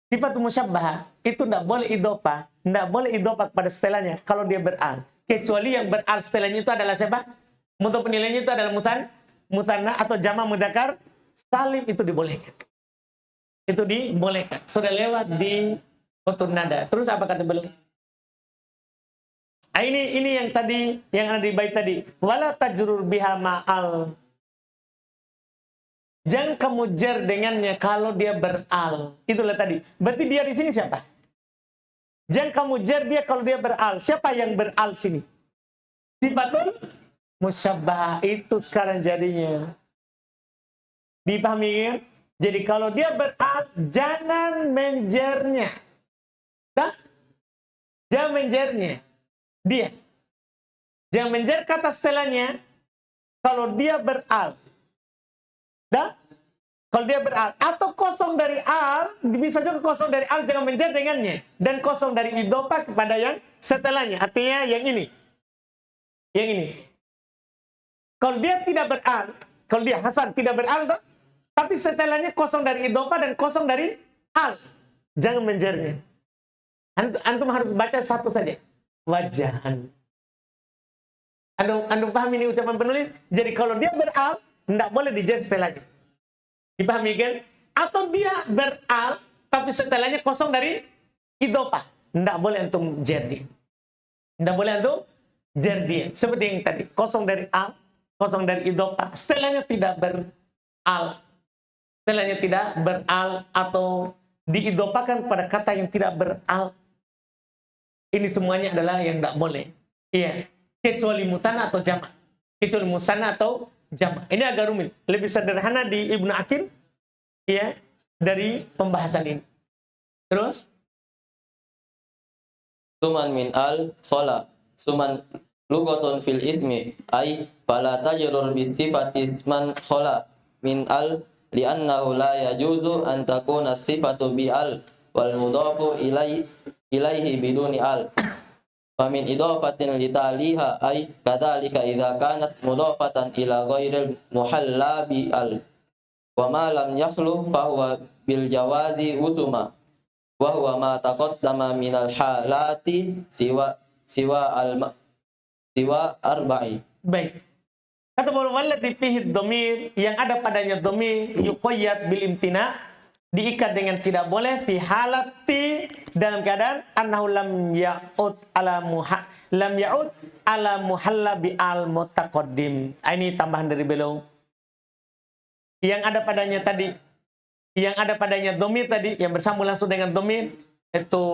sifat musyabbah itu tidak boleh idhofah, tidak boleh idhofah pada setelahnya kalau dia beral. Kecuali yang beral setelahnya itu adalah siapa? Mutu penilainya itu adalah musanna atau jama' mudzakkar salim, itu dibolehkan. Itu dibolehkan. Sudah lewat di kotor nada. Terus apa kata beliau? Ini yang tadi yang ada di bait tadi. Wala tajrur biha ma'al. Jangan kamu jar dengannya kalau dia beral. Itulah tadi. Berarti dia di sini siapa? Jangan kamu jar dia kalau dia beral. Siapa yang beral sini? Sifatul musyabbah itu sekarang jadinya. Dipahami kan? Jadi kalau dia beral, jangan menjernya. Dah? Jangan menjernya. Dia. Jangan menjer kata setelahnya kalau dia beral. Dah? Kalau dia beral atau kosong dari al, bisa juga kosong dari al, jangan menjer dengannya, dan kosong dari idhofah kepada yang setelahnya. Artinya yang ini. Yang ini. Kalau dia tidak beral, kalau dia Hasan tidak beral, tapi setelahnya kosong dari idhofah dan kosong dari al, jangan menjernya. Antum harus baca satu saja. Wajahan. Antum paham ini ucapan penulis? Jadi kalau dia beral, tidak boleh dijer setelahnya. Dipahami kan? Atau dia beral, tapi setelahnya kosong dari idhofah. Tidak boleh antum jer dia. Tidak boleh antum jer dia. Seperti yang tadi. Kosong dari al, kosong dari idhofah. Setelahnya tidak beral. Setelahnya tidak beral atau diidhofakan pada kata yang tidak beral. Ini semuanya adalah yang tidak boleh. Iya. Kecuali mutanna atau jama'. Kecuali musanna atau jama'. Ini agak rumit. Lebih sederhana di Ibnu Aqil, ya, dari pembahasan ini. Terus? Suman min al khola. Suman lugatun fil ismi. Ay fala tajrur bi sifati isman khola min al li'annahu la yajuzu an takuna sifatu bi al wal mudhafu ilaihi biduni al. Famin idhafatin litaliha ay kadzalika idza kanat mudhafatan ila ghairil muhalla bi al wa ma lam yakhlu fa huwa bil jawazi usuma wa huwa ma taqaddama min al halati siwa arba'i. Baik. Kata beliau wallati fihi dhamir, yang ada padanya dhamir yuqayyad bil imtina, diikat dengan tidak boleh fi halati, dalam keadaan annahu lam ya'ud ala muhalla bi al mutaqaddim. Ini tambahan dari beliau. Yang ada padanya tadi, yang ada padanya dhamir tadi, yang bersambung langsung dengan dhamir, itu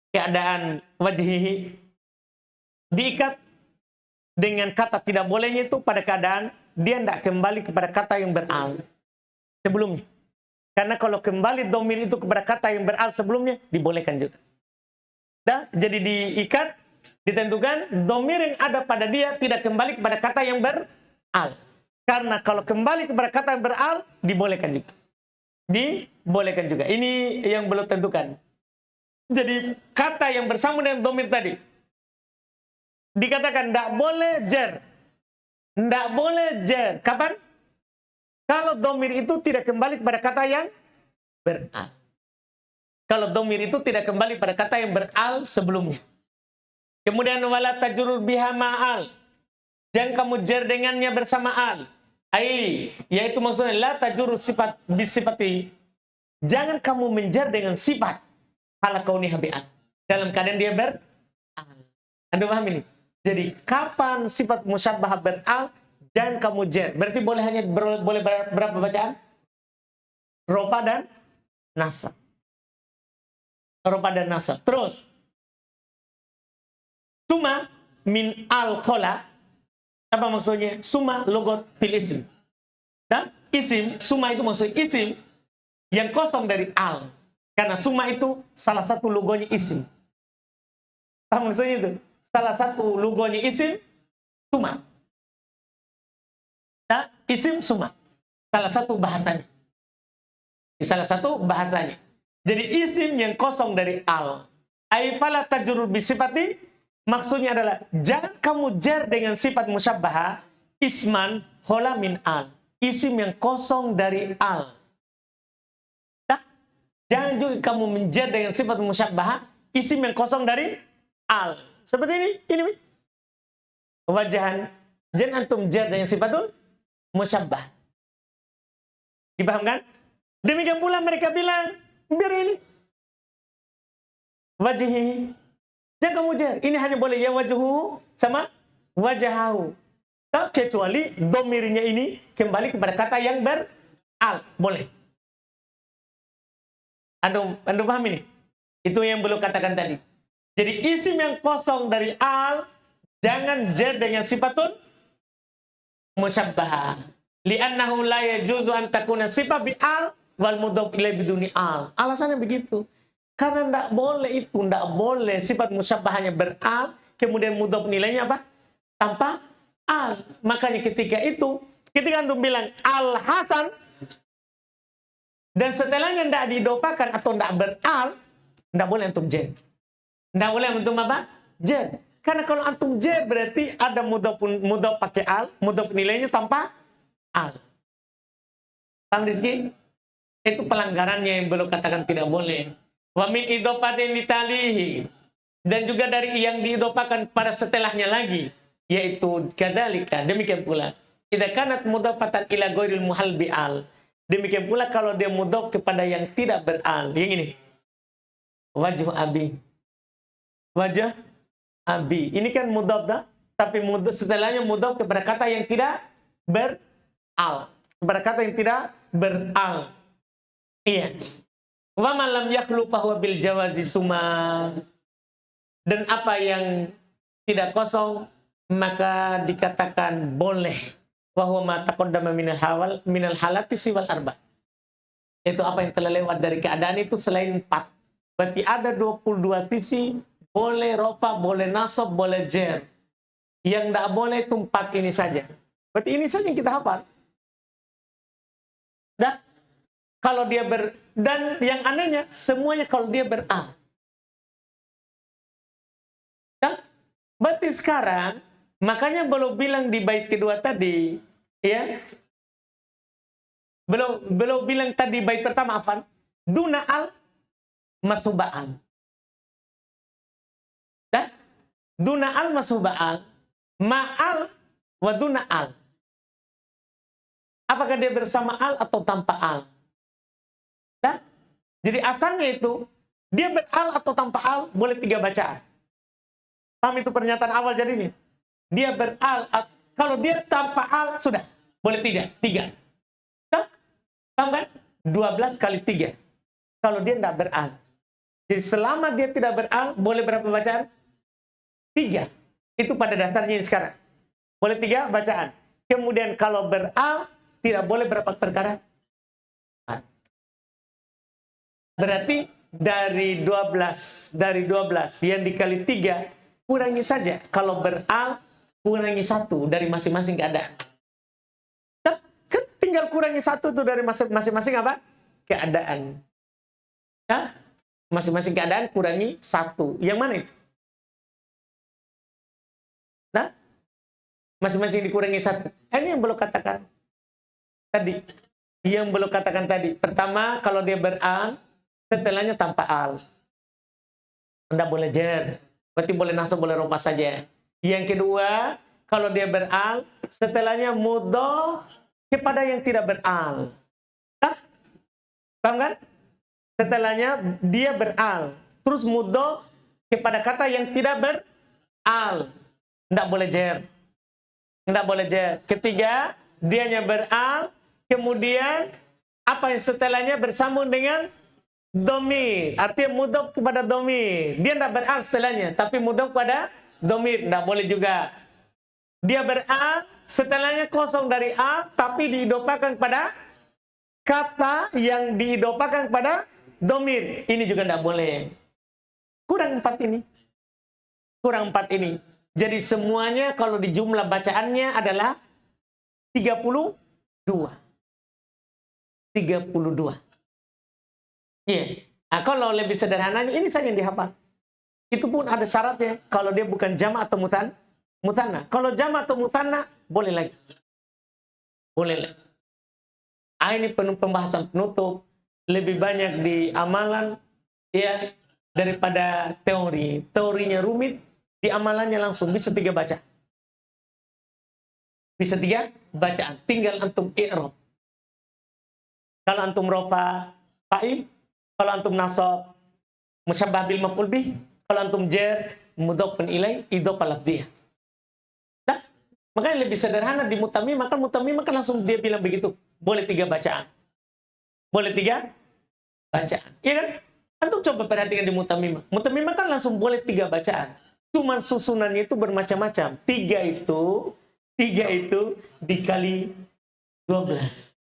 keadaan wajhihi, diikat dengan kata tidak bolehnya itu pada keadaan dia tidak kembali kepada kata yang beral sebelumnya. Karena kalau kembali dhamir itu kepada kata yang beral sebelumnya, dibolehkan juga. Jadi diikat, ditentukan dhamir yang ada pada dia tidak kembali kepada kata yang beral. Karena kalau kembali kepada kata yang beral, dibolehkan juga. Dibolehkan juga. Ini yang belum tentukan. Jadi kata yang bersambung dengan dhamir tadi, dikatakan tidak boleh jer. Tidak boleh jer. Kapan? Kalau dhamir itu tidak kembali kepada kata yang beral. Kalau dhamir itu tidak kembali pada kata yang beral sebelumnya. Kemudian wala tajrur biha ma'al. Jangan kamu jer dengannya bersama al. Yaitu maksudnya la tajrur sifat bisifati. Jangan kamu menjer dengan sifat hala kauniha bi'al. Dalam keadaan dia beral. Anda paham ini? Jadi kapan sifat musyabbah beral, jangan kamu jer. Berarti boleh hanya boleh berapa bacaan? Rofa dan nasab. Rofa dan nasab. Terus suma min al khola. Apa maksudnya? Suma logot fil isim. Dan isim, suma itu maksudnya isim yang kosong dari al. Karena suma itu salah satu logonya isim. Apa maksudnya itu? Salah satu logonya isim suma. Nah, isim suma. Salah satu bahasanya. Salah satu bahasanya. Jadi isim yang kosong dari al. Ay fala tajrur bisifati, maksudnya adalah jangan kamu jer dengan sifat musyabbah isman khola min al. isim yang kosong dari al. Nah, jangan juga kamu menjer dengan sifat musyabbah isim yang kosong dari al. Seperti ini. Wajahan. Jangan antum jer dengan sifatul musyabbah. Dipahamkan? Demikian pula mereka bilang, biar ini. Wajihi. Jangan kamu jer. Ini hanya boleh ya wajuhu sama wajahahu. Nah, kecuali domirnya ini kembali kepada kata yang ber-al. Boleh. Anda paham ini? Itu yang belum katakan tadi. Jadi isim yang kosong dari al, jangan jer dengan sifatun musyabbah. Li'annahu la yajuzu an takuna sifat bi al wal mudhaf ilaih biduni al. Alasannya begitu. Karena tidak boleh sifat musyabbahnya ber-al, kemudian mudhaf nilainya apa? Tanpa al. Makanya ketika antum bilang al-Hasan, dan setelahnya tidak diidopakan atau tidak ber-al, tidak boleh antum jer. Tidak boleh antum apa? Jer. Karena kalau antum jer berarti ada mudhaf pakai al, mudhaf nilainya tanpa al. Paham Rizki? Itu pelanggarannya yang belum katakan tidak boleh. Wa min idopatin litalihi. Dan juga dari yang diidopakan pada setelahnya lagi. Yaitu kadzalika. Demikian pula. Idza kanat mudhafatan ila ghairil muhal bi'al. Demikian pula kalau dia mudhaf kepada yang tidak beral. Yang ini. Wajh abi. Wajah abi. Ini kan mudhaf dah. Tapi setelahnya mudhaf kepada kata yang tidak beral. Kepada kata yang tidak beral. Iya. Wa man lam yakhlu fa huwa bil jawazi suman. Dan apa yang tidak kosong maka dikatakan boleh. Wa huwa ma taqaddama minal halati siwal arba. Itu apa yang telah lewat dari keadaan itu selain 4. Berarti ada 22 sisi, boleh rofa, boleh nasab, boleh jer. Yang tidak boleh itu 4 ini saja. Berarti ini saja yang kita hafal. Dah. Kalau dia dan yang anehnya semuanya kalau dia beral. Ya? Berarti sekarang makanya belum bilang di bait kedua tadi, ya. Belum bilang tadi bait pertama apa? Duna al masubaan. Ya? Duna al masubaan, ma'al wa duna al. Apakah dia bersama al atau tanpa al? Nah, jadi asalnya itu dia beral atau tanpa al boleh 3 bacaan. Paham itu pernyataan awal jadinya. Dia beral, kalau dia tanpa al sudah boleh 3. Nah, paham kan? 12 kali 3. Kalau dia tidak beral. Jadi selama dia tidak beral boleh berapa bacaan? 3. Itu pada dasarnya ini sekarang. Boleh 3 bacaan. Kemudian kalau beral tidak boleh berapa perkara? Berarti dari 12 yang dikali 3 kurangi saja. Kalau beral kurangi 1 dari masing-masing keadaan. Kan tinggal kurangi 1 tuh dari masing-masing apa? Keadaan. Ya? Masing-masing keadaan kurangi 1. Yang mana itu? Nah, masing-masing dikurangi 1. Ini yang belum katakan tadi. Yang belum katakan tadi. Pertama, kalau dia beral, setelahnya tanpa al. Anda boleh jer. Berarti boleh nasab, boleh ropa saja. Yang kedua, kalau dia beral, setelahnya mudhaf kepada yang tidak beral. Paham kan? Setelahnya dia beral. Terus mudhaf kepada kata yang tidak beral. Tidak boleh jer. Tidak boleh jer. Ketiga, dianya beral. Kemudian, apa yang setelahnya bersambung dengan domir, artinya mudhaf kepada domir. Dia tidak beral setelahnya, tapi mudhaf kepada domir. Tidak boleh juga. Dia beral, setelahnya kosong dari al, tapi diidopakan pada kata yang diidopakan pada domir. Ini juga tidak boleh. Kurang 4 ini. Kurang 4 ini. Jadi semuanya kalau di jumlah bacaannya adalah 32. 32. Iya. Nah, kalau lebih sederhananya ini saja yang dihafal. Itu pun ada syaratnya. Kalau dia bukan jama' atau mutanna. Kalau jama' atau mutanna boleh lagi. Boleh lagi. Ini pembahasan penutup, lebih banyak di amalan ya daripada teori. Teorinya rumit, di amalannya langsung bisa 3 baca. Bisa 3 bacaan. Tinggal antum i'rab. Kalau antum rofa fa'il, kalau antum nasab musyabbah bil maf'ul bih, kalau antum jar mudhafun ilai idhofah lafdhiyah. Nah, makanya lebih sederhana di mutamimah kan langsung dia bilang begitu. Boleh 3 bacaan. Boleh 3 bacaan. Iya kan? Antum coba perhatikan di mutamimah. Mutamimah kan langsung boleh 3 bacaan. Cuman susunannya itu bermacam-macam. 3 itu dikali 12.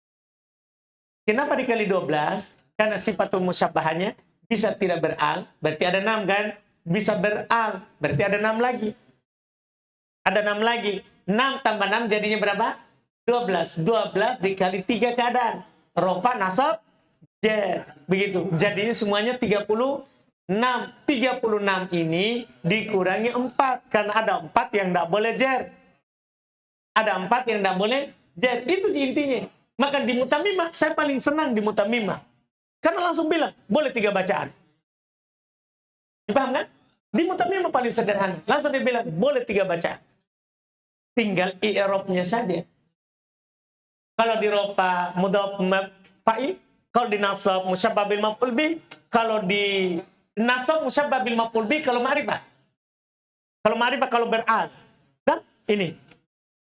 Kenapa dikali 12? Karena sifatul musyabbahanya bisa tidak beral, berarti ada 6 kan? Bisa beral, berarti ada 6 lagi. Ada 6 lagi. 6 tambah 6 jadinya berapa? 12. 12 dikali 3 keadaan. Rofa, nasab, jar. Begitu. Jadinya semuanya 36. 36 ini dikurangi 4. Karena ada 4 yang tidak boleh jar. Ada 4 yang tidak boleh jar. Itu intinya. Maka di mutamimah, saya paling senang di mutamimah. Karena langsung bilang, boleh 3 bacaan. Dipaham kan? Di mutamimah paling sederhana. Langsung dia bilang, boleh 3 bacaan. Tinggal i'rabnya saja. Kalau di rofa mudhaf fa'il, kalau di nasab musyabbah bil maf'ul bih, kalau di nasab musyabbah bil maf'ul bih, kalau ma'rifah. Kalau ma'rifah kalau beral. Dan ini.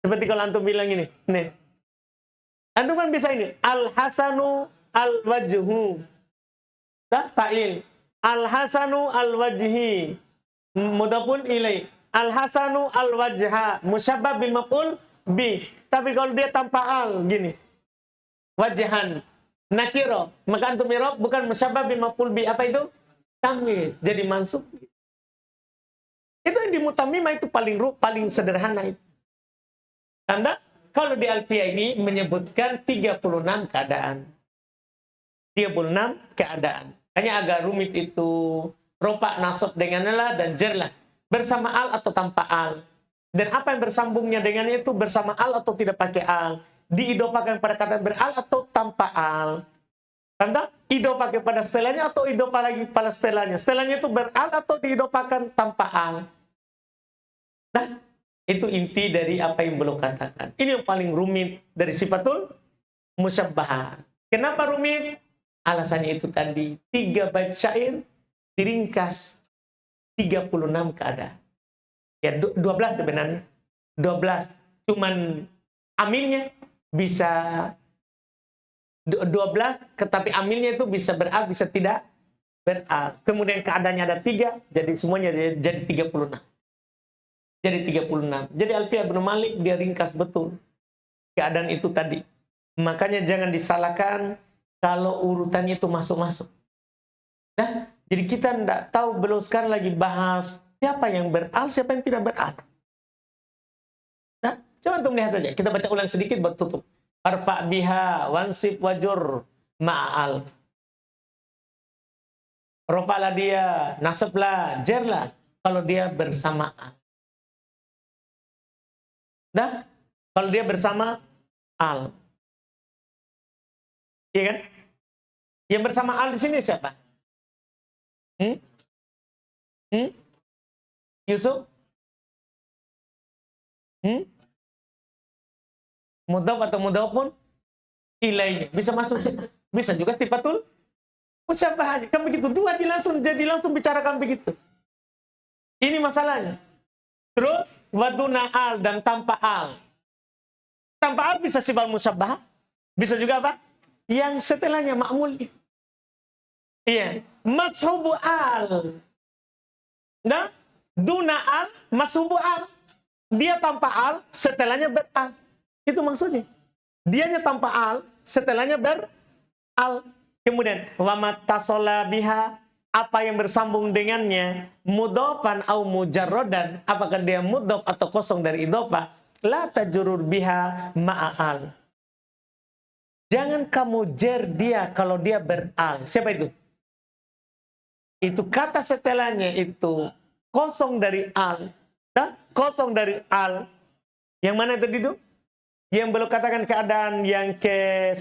Seperti kalau antum bilang ini. Nih. Antum kan bisa ini. Al-hasanu al-wajhu. Dah fa'il. Al-hasanu al-wajhi. Mudhafun ilai. Al-hasanu al-wajha. Musyabbah bil maf'ul bih. Tapi kalau dia tanpa al, gini. Wajhan. Nakiro. Maka antum i'rab bukan musyabbah bil maf'ul bih. Apa itu? Tamyiz. Jadi mansub. Itu yang di mutamimah itu paling sederhana itu. Tanda, kalau di Alfiyah ini menyebutkan 36 keadaan. 36 keadaan. Hanya agak rumit itu. Rofa, nasab dengan la dan jerlah. Bersama al atau tanpa al. Dan apa yang bersambungnya dengannya itu bersama al atau tidak pakai al. Diidofahkan pada kata beral atau tanpa al. Tanda, idofah kepada setelahnya atau idofah lagi pada setelahnya. Setelahnya itu beral atau diidofahkan tanpa al. Nah, itu inti dari apa yang belum katakan. Ini yang paling rumit dari sifatul musyabbah. Kenapa rumit? Alasannya itu tadi. 3 bacaan diringkas 36 keadaan. Ya 12 sebenarnya. 12. Cuman amilnya bisa 12, tetapi amilnya itu bisa beral, bisa tidak beral. Kemudian keadaannya ada 3, jadi semuanya jadi 36. Jadi 36. Jadi Alfiyah bin Malik dia ringkas betul keadaan itu tadi. Makanya jangan disalahkan kalau urutannya itu masuk-masuk. Nah, jadi kita tidak tahu, belum sekarang lagi bahas siapa yang beral, siapa yang tidak beral. Nah, coba untuk lihat saja. Kita baca ulang sedikit baru tutup. Arfa biha wansib wajur ma'al. Rofalah dia, nasablah, jerlah. Kalau dia bersamaan. Dah, kalau dia bersama al. Iya kan? Yang bersama al di sini siapa? Yusuf? Mudhaf atau mudhafun ilaihi. Bisa masuk sih. Bisa juga sifatul musyabbah. Kan begitu. Dua jadi langsung bicarakan begitu. Ini masalahnya. Terus waduna al dan tanpa al. Tanpa al bisa sifat musyabbah. Bisa juga apa? Yang setelahnya ma'mul. Iya. Mashubu al. Nah, duna al, mashubu al. Dia tanpa al, setelahnya beral. Itu maksudnya. Dianya tanpa al, setelahnya beral. Kemudian wa mattasola biha, apa yang bersambung dengannya, mudhofan au mujarrodan, apakah dia mudhof atau kosong dari idhofah, la tajurur biha ma'al. Jangan kamu jer dia kalau dia beral. Siapa itu? Itu kata setelahnya itu kosong dari al. Nah, kosong dari al. Yang mana tadi itu? Yang belum katakan keadaan yang ke-1.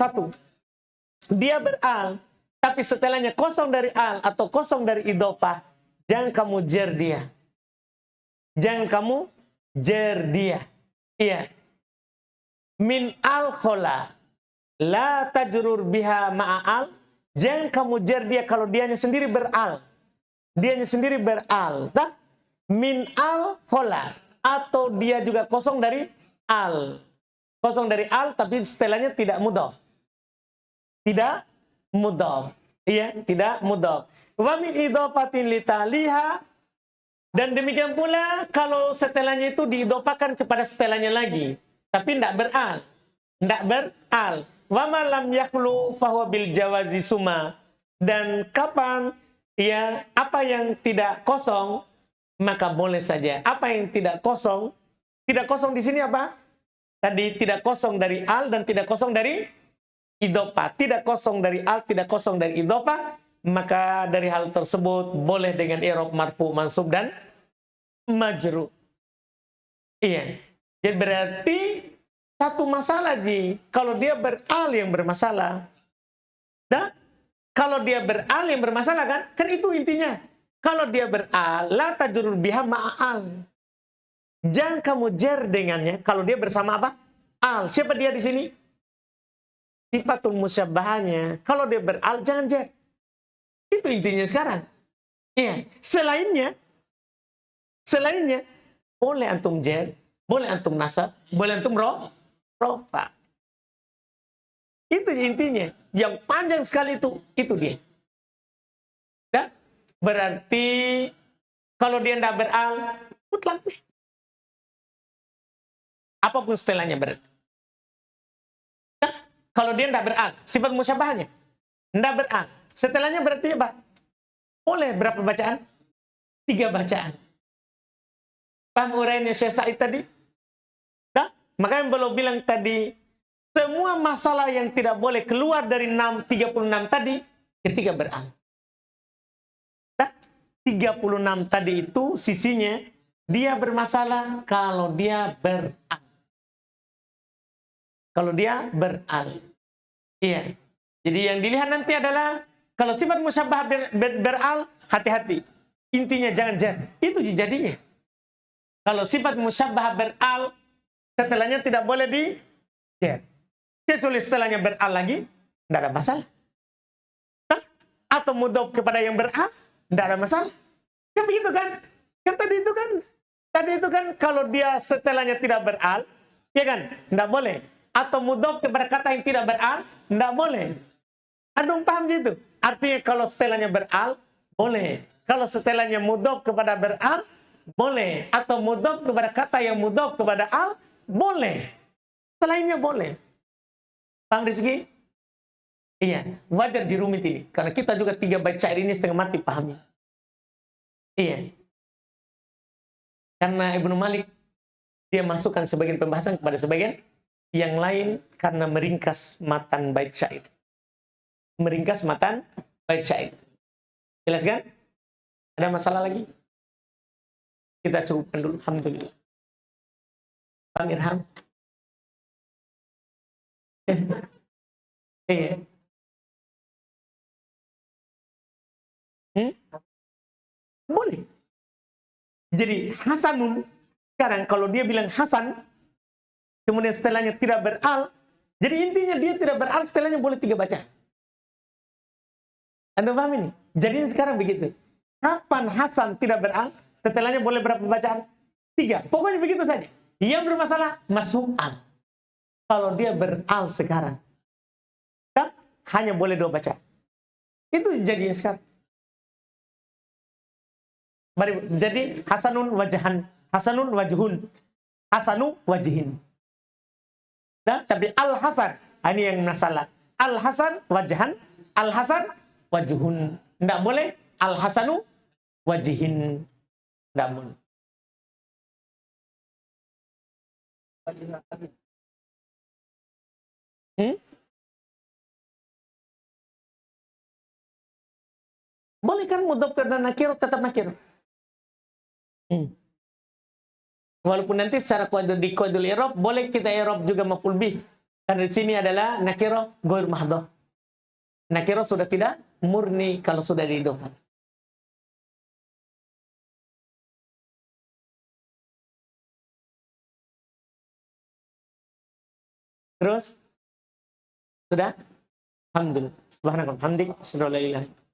dia beral, tapi setelahnya kosong dari al atau kosong dari idhofah, jangan kamu jer dia. Jangan kamu jer dia. Iya. Min al khola la tajrur biha ma'al. Jangan kamu jer dia kalau dianya sendiri beral. Dianya sendiri beral. Tak? Min al khola. Atau dia juga kosong dari al. Kosong dari al tapi setelahnya tidak mudhaf. Tidak mudhaf. Iya, tidak mudhaf. Wa min idhofatin litaliha. Dan demikian pula kalau setelahnya itu diidhofakan kepada setelahnya lagi. Tapi tidak beral. Tidak beral. Wa ma lam yakhlu fahuwa bil jawazi suma. Dan kapan ya apa yang tidak kosong maka boleh saja. Apa yang tidak kosong di sini apa? Tadi tidak kosong dari al dan tidak kosong dari idhofah. Tidak kosong dari al, tidak kosong dari idhofah, maka dari hal tersebut boleh dengan i'rab marfu, mansub dan majrur. Iya. Jadi berarti satu masalah Ji, kalau dia beral yang bermasalah. Dan kalau dia beral yang bermasalah kan itu intinya. Kalau dia beral, la tajrur biha ma'al. Jangan kamu jer dengannya kalau dia bersama apa? Al. Siapa dia di sini? Sifatul musyabbahanya. Kalau dia beral jangan jer. Itu intinya sekarang. Iya. Selainnya boleh antum jer, boleh antum nasab, boleh antum rofa. Itu intinya. Yang panjang sekali itu dia. Ya? Berarti kalau dia tidak beral, mutlak nih. Apapun setelahnya berarti. Nah, kalau dia tidak beral, sifat musyabahnya tidak beral. Setelahnya berarti apa? Boleh berapa bacaan? 3 bacaan. Paham uraiannya Syekh Sa'id tadi? Nah, makanya belum bilang tadi, semua masalah yang tidak boleh keluar dari 36 tadi, ketika beral. Nah, 36 tadi itu sisinya, dia bermasalah kalau dia beral. Kalau dia beral. Iya. Jadi yang dilihat nanti adalah, kalau sifat musyabbah beral, hati-hati. Intinya jangan jar. Itu jadinya. Kalau sifat musyabbah beral, setelahnya tidak boleh di jar. Kecuali setelahnya beral lagi, tidak ada masalah. Hah? Atau mudhof kepada yang beral, tidak ada masalah. Kan begitu kan? Kan tadi itu kan kalau dia setelahnya tidak beral, ya kan? Tidak boleh. Atau mudhof kepada kata yang tidak beral, tidak boleh. Antum paham gitu? Artinya kalau setelahnya beral, boleh. Kalau setelahnya mudhof kepada beral, boleh. Atau mudhof kepada kata yang mudhof kepada al, boleh. Selainnya boleh. Paham Rizki? Iya. Wajar dirumit ini. Karena kita juga 3 bait syair ini setengah mati pahami. Iya. Karena Ibnu Malik, dia masukkan sebagian pembahasan kepada sebagian yang lain karena meringkas matan bait syair. Meringkas matan bait syair. Jelas kan? Ada masalah lagi? Kita cukupkan dulu. Alhamdulillah. Bang Irham. Iya. Boleh. Jadi hasanun. Sekarang kalau dia bilang hasan, kemudian setelahnya tidak beral, jadi intinya dia tidak beral, setelahnya boleh 3 baca. Anda paham ini? Jadi sekarang begitu. Kapan hasan tidak beral, setelahnya boleh berapa bacaan? 3. Pokoknya begitu saja. Yang bermasalah masuk al. Kalau dia beral sekarang, hanya boleh 2 baca. Itu jadinya sekarang. Jadi hasanun wajahan, hasanun wajhun, hasanu wajhin. Nah, tapi al-hasan, ini yang masalah. Al-hasan wajahan, al-hasan wajhun. Tidak boleh al-hasanu wajhin. Tidak boleh. Boleh kan mudhof karena nakir tetap nakir. Walaupun nanti secara di qaidul i'rab boleh kita i'rab juga maf'ul bih. Karena di sini adalah nakirah ghair mahdhaf. nakiro sudah tidak murni kalau sudah diidofan. Terus sudah? Alhamdulillah. Subhanallah. Alhamdulillah.